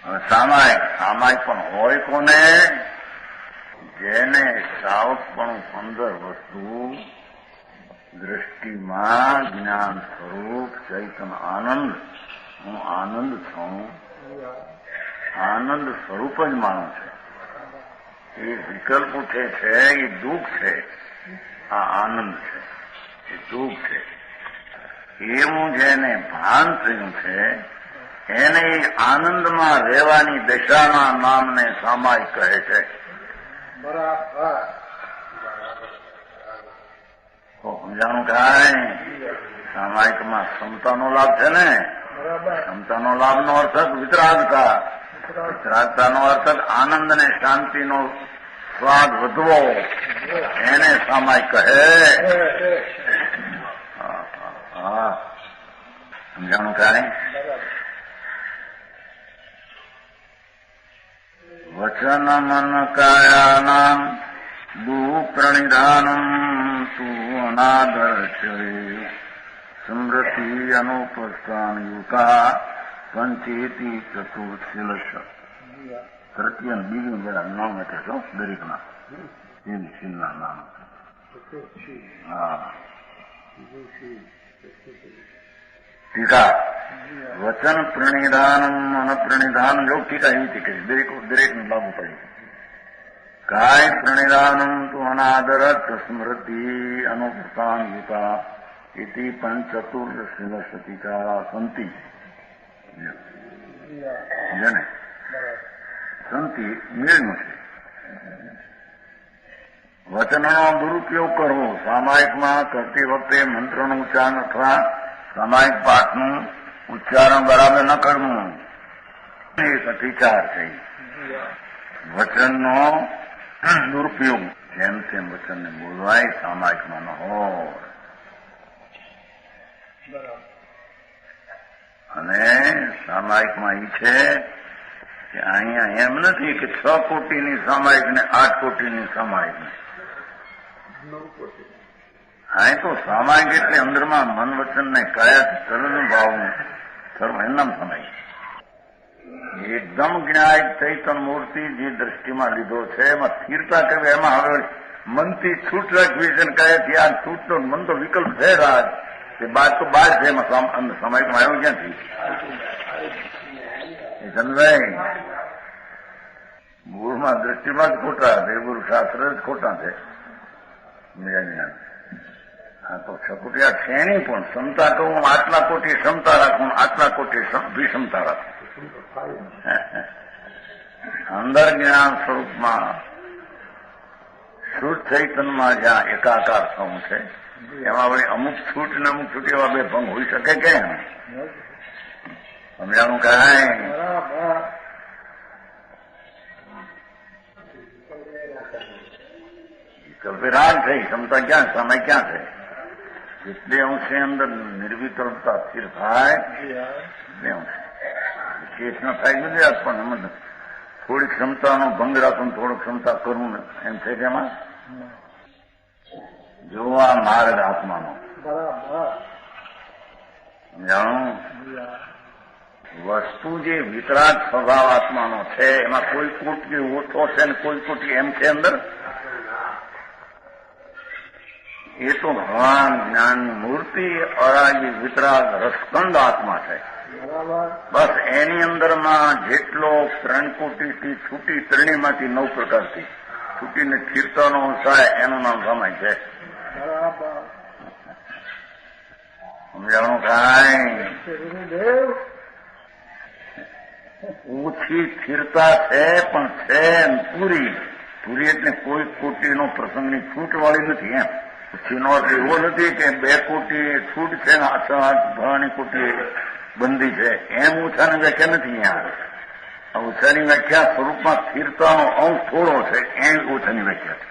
સામાયિક પણ હોય કોને? જેને સાવકપણું 15 વસ્તુ દ્રષ્ટિમાં જ્ઞાન સ્વરૂપ ચૈતન આનંદ, હું આનંદ છું, આનંદ સ્વરૂપ જ માનું છે. એ વિકલ્પ ઉઠે છે, એ દુઃખ છે, આ આનંદ છે, એ દુઃખ છે. એવું જેને ભાન થયું છે એને આનંદમાં રહેવાની દશાના નામને સામાયિક કહે છે. બરાબર. સમજાણું કાંઈ? સામાયિકમાં ક્ષમતાનો લાભ છે ને? ક્ષમતાનો લાભનો અર્થ વિતરાગતા, વિતરાગતાનો અર્થ આનંદ અને શાંતિનો સ્વાદ વધવો, એને સામાયિક કહે. સમજાણું કાંઈ? વચન મન કાયાનામ દુઃપ્રણિધાનમ તું અનાદર્શે સ્મૃતિ અનુપસ્થાન યુકા પંચેતી ચતુર્શીલશ. તૃતીય બીજું જરા નામ એટલે છો દરેકના એની શીલના નામ. હા ટીકા વચન પ્રણિધાન મન પ્રણિધાન જો ટીકા એવી ટીકા દરેકને લાગુ પડે. કાય પ્રણિધાનમ તું અનાદરત સ્મૃતિ અનુપ્રસ્થાન યુતા ઇતિ પંચચતુર્શીલશતિકા સંતિ. જેને સંતિ મેળનું છે. વચનનો દુરુપયોગ કરવો સામાયિકમાં કરતી વખતે મંત્રનું ઉચ્ચારણ અથવા સામાયિક પાઠનું ઉચ્ચારણ બરાબર ન કરવું એક અતિચાર છે. વચનનો દુરુપયોગ જેમ તેમ વચનને બોલવાય સામાયિકમાં ન હોય. અને સામાયિકમાં એ છે કે અહીંયા એમ નથી કે 6 કોટીની સામાયિક ને 8 કોટીની સામાયિક ને. હા તો સામાયિક એટલે અંદરમાં મન વચન ને કયા સરળ ભાવનું સર્વ એનામ સામાયિક. એકદમ જ્ઞાયક ચૈતન મૂર્તિ જે દ્રષ્ટિમાં લીધો છે એમાં સ્થિરતા કરવી. એમાં હવે મનથી છૂટ રાખવી છે કયાથી આ છૂટનો મન તો વિકલ્પ છે રાજ કે બાદ તો બાદ છે એમાં સામાયિકમાં આવ્યો ક્યાંથી એ સમજાય. મૂળમાં દ્રષ્ટિમાં જ ખોટા છે, ગુરુ શાસ્ત્ર જ ખોટા છે. હા તો 6 કોટી આ છે નહીં પણ ક્ષમતા કહું આટલા કોટી ક્ષમતા રાખું, આટલા કોટી વિષમતા રાખું. અંદર જ્ઞાન સ્વરૂપમાં શુદ્ધ ચૈતનમાં જ્યાં એકાકાર થવું છે એમાં વળી અમુક છૂટ ને અમુક છૂટ એવા બે ભંગ હોઈ શકે કેમ? સમજાણું કાંઈ? વિકલ્પે રાગ થઈ, ક્ષમતા ક્યાં, સમય ક્યાં છે? જેટલી અંશે અંદર નિર્વિકલ્પતા સ્થિર થાય એટલે અંશે વિશેષ ન થાય નથી. પણ એમ થોડી ક્ષમતાનો ભંગ રાખું, થોડું ક્ષમતા કરવું એમ છે કે એમાં જોવા માર્ગ આત્માનો. સમજાણું? વસ્તુ જે વિતરાગ સ્વભાવ આત્માનો છે એમાં કોઈ કોટી ઓછો છે ને કોઈ કોટી એમ છે અંદર. એ તો ભગવાન જ્ઞાનની મૂર્તિ અરાજી વિતરાગ રસકંદ આત્મા છે. બસ એની અંદરમાં જેટલો 3 કોટીથી છૂટી 3માંથી 9 પ્રકારથી છૂટીને સ્થિરતાનો થાય એનું નામ સામાયિક છે. સમજાણું કાંઈ? ઓછી સ્થિરતા છે પણ છે પૂરી. પૂરી એટલે કોઈ કોટીનો પ્રસંગની છૂટ વાળી નથી એમ. ઓછીનો અર્થ એવો નથી કે 2 કોટી છૂટ છે ને 8 કોટી બંધી છે એમ ઓછાની વ્યાખ્યા નથી. અહીંયા ઓછાની વ્યાખ્યા સ્વરૂપમાં સ્થિરતાનો અંશ થોડો છે એમ ઓછાની વ્યાખ્યા છે.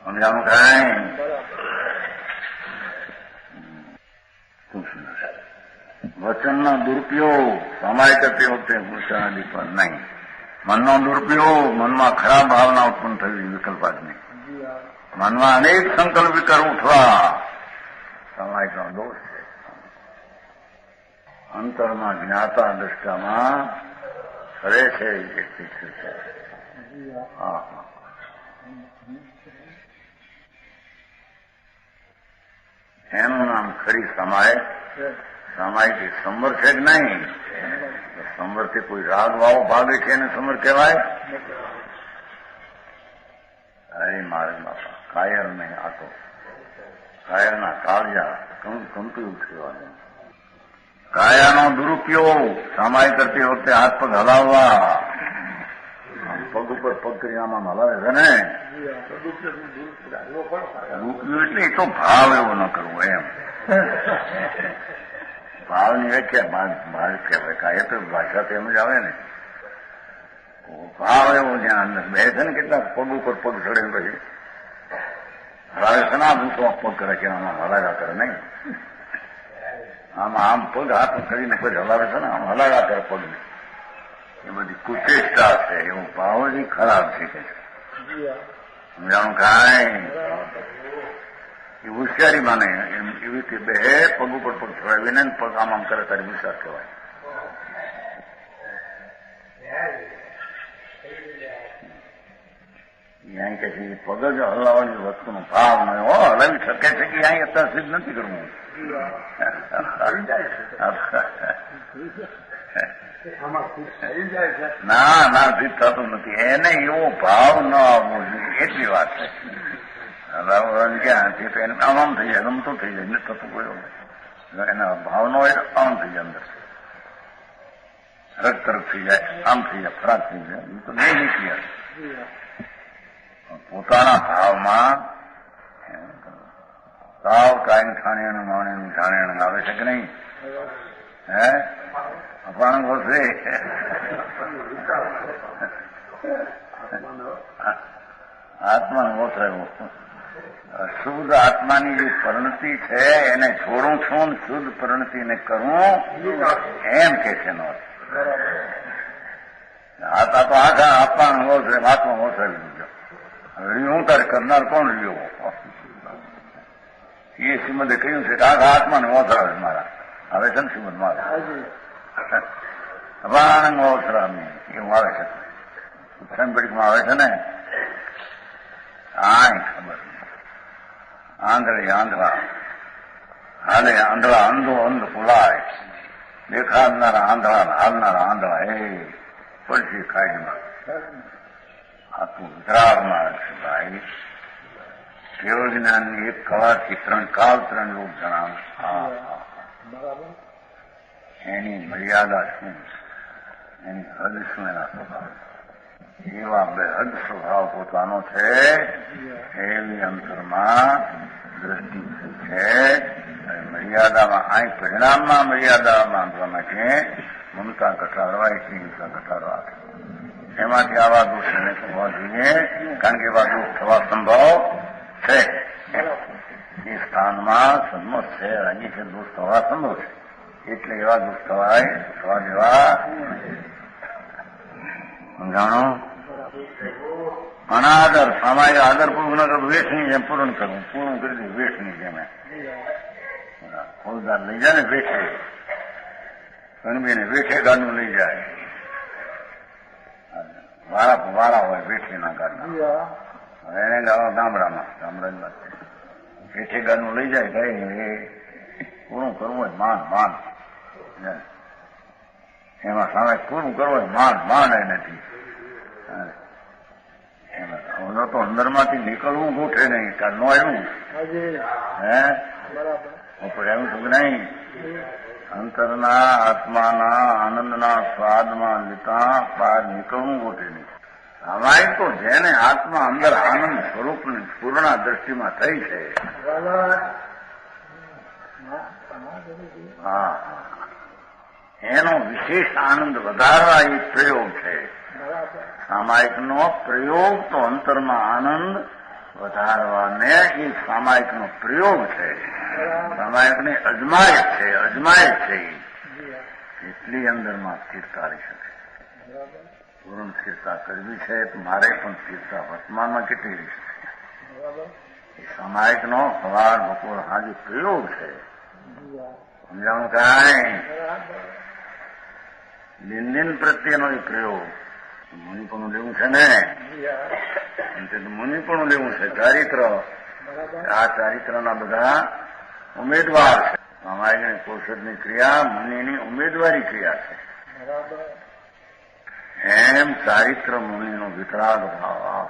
સમજાણું કાંઈ? વચનનો દુરુપયોગ સામાયિક કરતી વખતે વૃષાદી પર નહીં. મનનો દુરુપયોગ મનમાં ખરાબ ભાવના ઉત્પન્ન થવી વિકલ્પાદની. મનમાં અનેક સંકલ્પ વિકાર ઉઠવા સામાયિકનો દોષ છે. અંતરમાં જ્ઞાતા દ્રષ્ટામાં ફરે છે એ શીખ્યું છે. હા હા. એનું નામ ખરી સમાય. સામાયિક સમર છે કે નહીં? સમરથી કોઈ રાગ વાવો ભાગે છે એને સમર કહેવાય? અરે મારે બાપા, કાયર નહીં આ તો કાયરના કાળજા કંપી ઉઠવાનું. કાયાનો દુરુપયોગ સામાય કરતી વખતે હાથ પગ હલાવવા. પગ ઉપર પગ કરી આમાં હલાવે છે ને. દુરુપયોગ એટલે એ તો ભાવ એવો ન કરવો એમ. ભાવની વ્યાખ્યા ભાવ કહેવાય. કાય તો ભાષા તો એમ જ આવે ને. ભાવ એવો જ્યાં અંદર બે છે ને કેટલાક પગ ઉપર પગ ચડે પછી હલાવે છે ને આ ભૂતો પગ કરે કે આમાં હલાવ્યા કરે નહીં. આમાં આમ પગ હાથ કરીને પછી હલાવે છે ને આમ હલાવ્યા કરે પગને. એ બધી કુચેષ્ટા છે. એવું ભાવ જ ખરાબ છે કે સમજાણું કાંઈ એ હોશિયારી માને એવી રીતે બે પગ ઉપર પગ છોડાવીને પગ આમ આમ કરે તારી વિચાર કહેવાય. અહીં કે છે પગ જ હલાવવાની વસ્તુનો ભાવ ન હલાવી શકે છે કે અહીં અત્યાર સિદ્ધ નથી કરવું. ના ના સિદ્ધ થતું નથી. એને એવો ભાવ ન આવવો જોઈએ એટલી વાત છે. હલાવવાનું ક્યાં છે તો એને આમ આમ થઈ જાય, ગમતું થઈ જાય, નથી થતું કોઈ એના ભાવ નો હોય આમ થઈ જાય, અંદર રગ તરફ થઈ જાય, આમ થઈ જાય, ફરાક થઈ જાય. એ તો નહીં નીકળી પોતાના ભાવમાં સાવ કાયમ ઠાણેણ માણેનું ઠાણેણ આવે છે કે નહીં? હે અપાણ બોલશે આત્માનો બોસ રહ્યો. શુદ્ધ આત્માની જે પરિણતિ છે એને છોડું છું, શુદ્ધ પરિણતિને કરું એમ કે છે નો. આતા તો આખા આત્માનો બોસ રહે, આત્મા બોસ રહી દીધો. રહ્યું તારે કરનાર કોણ રહ્યો? એ શ્રીમદે કહ્યું છે કે આખા આત્માને ઓસરાવે મારા. આવે છે ને શ્રીમદ મારા અભાનંગ ઓસરામી એવું આવે છે. સંપડીમાં આવે છે ને. આય ખબર આંધળી આંધળા હાલે આંધળા અંધો અંધ પુલાય. દેખાડનારા આંધળા હાલનારા આંધળા એ પડશે ખાઈમાં. આખું વિતરાગમાં છે ભાઈ. કેવળ જ્ઞાનની એક કળાથી ત્રણ કાળ ત્રણ રૂપ જણાવે. એની મર્યાદા શું, એની હદ શું, એના સ્વભાવ એવા બે હદ સ્વભાવ પોતાનો છે. એવી અંતરમાં દ્રષ્ટિ છે. મર્યાદામાં અહીં પરિણામમાં મર્યાદા બાંધવા માટે મમતા ઘટાડવા એટલે હિંસા ઘટાડવા. એમાંથી આવા દોષ એને થવા જોઈએ, કારણ કે એવા દોષ થવા સંભવ છે. એ સ્થાનમાં સન્મત છે. અહીં છે દોષ થવા સંભવ છે. એટલે એવા દોષ થવા દેવા. સમજાણો? અનાદર સામાયિક આદર પૂર્વક ન કરવું, વેઠની જેમ પૂર્ણ કરવું. પૂર્ણ કરી દઉં વેઠની જેમ. ફોજદાર લઈ જાય ને વેઠે, ગણબીને વેઠે ગાડનું લઈ જાય. વારા હોય વેઠીના ગાડના. એને ગામડાની વાત છે. વેઠે ગાડનું લઈ જાય કઈ પૂરું કરવું હોય માંડ એમાં સામે પૂરું કરવું હોય માંડ એ નથી. એમાં તો અંદરમાંથી નીકળવું ગોઠે નહીં. કાલ નો આવ્યું હે ઉપર આવ્યું તો નહીં. અંતરના આત્માના આનંદના સ્વાદમાં લેતા બહાર નીકળવું ગોઠે નહીં. સામાયિક તો જેને આત્મા અંદર આનંદ સ્વરૂપની પૂર્ણ દ્રષ્ટિમાં થઈ છે. હા, એનો વિશેષ આનંદ વધારવા એ પ્રયોગ છે. સામાયિકનો પ્રયોગ તો અંતરમાં આનંદ વધારવાને એ સામાયિકનો પ્રયોગ છે. સામાયિકની અજમાયત છે. એટલી અંદરમાં સ્થિરતા રહી શકે. પૂર્ણ સ્થિરતા કરવી છે તો મારે પણ સ્થિરતા વર્તમાનમાં કેટલી રહી શકે. એ સામાયિકનો સવાર બપોર હાજર પ્રયોગ છે. સમજાણું કાંઈ? બરાબર. દિન પ્રત્યેનો એ પ્રયોગ મુનિપણું લેવું છે ને, મુનિપણું લેવું છે. ચારિત્ર, બરાબર. આ ચારિત્રના બધા ઉમેદવાર છે. સામાયિક કૌશળની ક્રિયા મુનિની ઉમેદવારી ક્રિયા છે. બરાબર. એમ ચારિત્ર મુનિનો વિતરાગ ભાવ,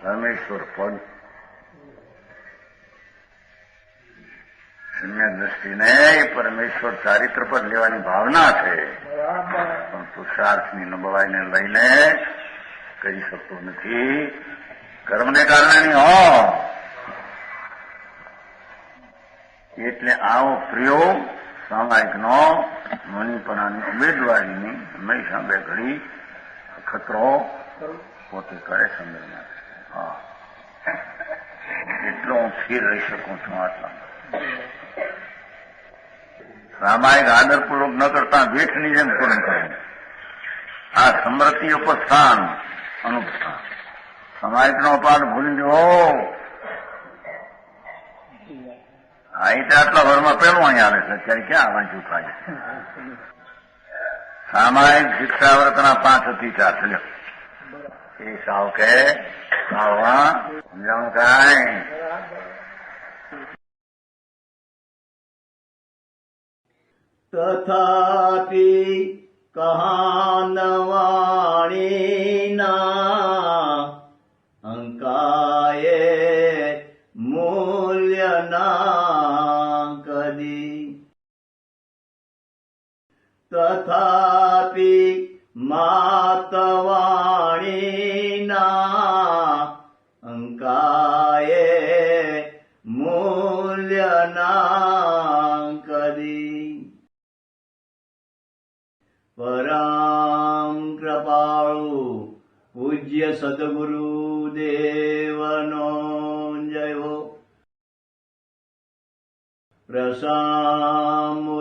પરમેશ્વર પદ શૂન્ય દ્રષ્ટિને પરમેશ્વર ચારિત્ર પર લેવાની ભાવના છે, બરાબર. પણ પુરુષાર્થની નબળાઈને લઈને કરી શકતો નથી. કર્મને કારણે નહીં હો. એટલે આવો પ્રયોગ સામાયિકનો મુનિપણાની ઉમેદવારીની હંમેશા બે ઘડી ખતરો પોતે કરે સંદર્ભમાં. હા, એટલો હું સ્થિર રહી શકું છું. આટલા સામાયિક આદરપૂર્વક ન કરતા વેઠની જેમ પૂર્ણ કરે. આ સમૃદ્ધિ ઉપસ્થાન અનુષ્ઠાન સામાયિકનો અપાર ભૂલી જવો. હા, એ તો આટલા ઘરમાં પેલું અહીંયા આવે છે. અત્યારે ક્યાં વાંચું થાય? સામાયિક શિક્ષાવ્રતના 5 અતિચાર છે. એ સાવ કે સાવવા સમજાણું કાંઈ? તથાપિ કહાનવાણીના અંકાયે મૂલ્યના કદી. તથાપિ માતવાણીના અંકાયે મૂલ્યના કદી. પરમ કૃપાળુ પૂજ્ય સદગુરુ દેવનો જય હો. પ્રસામૂર્તિ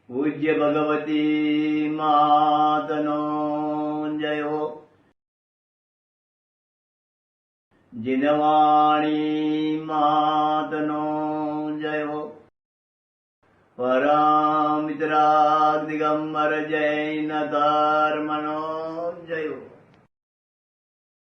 પૂજ્ય ભગવતી માતનો જય હો. જીનવાણી માતનો જય હો. પરમ મિત્રાગ દિગંબર જૈન ધર્મનો